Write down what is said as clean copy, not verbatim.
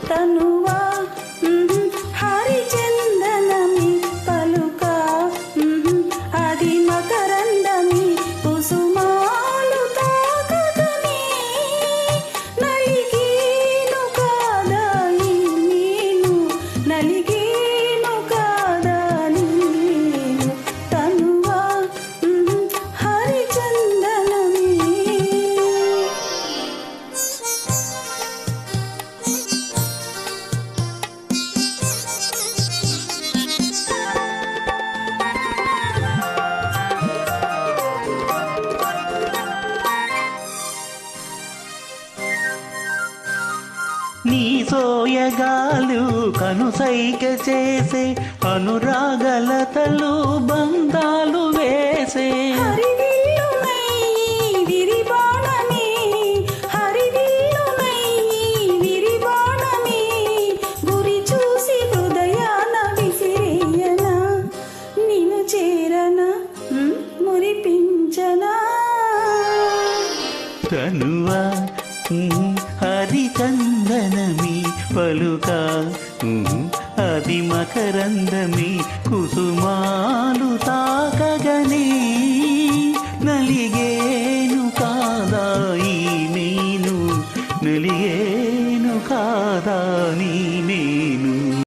తనువా హరిచందనమి పలుక అది మకరందమి కుసుమాలు తాకగని నలిగేను కాదా నేను నలిగేను కాదా నేను తనువా హరిచందనమి. నీ సోయగాలు కనుసైగ చేసే అనురాగలతలు బంధాలు వేసే హరివిల్లునై విరిబాణమే హరివిల్లునై విరిబాణమే గురి చూసి హృదయాన విసిరేయనా నిన్ను చేరనా మురిపించనా తనువా హరిచందనమి పలుక అది మకరందమి కుసుమాలు తాకగనే నలిగే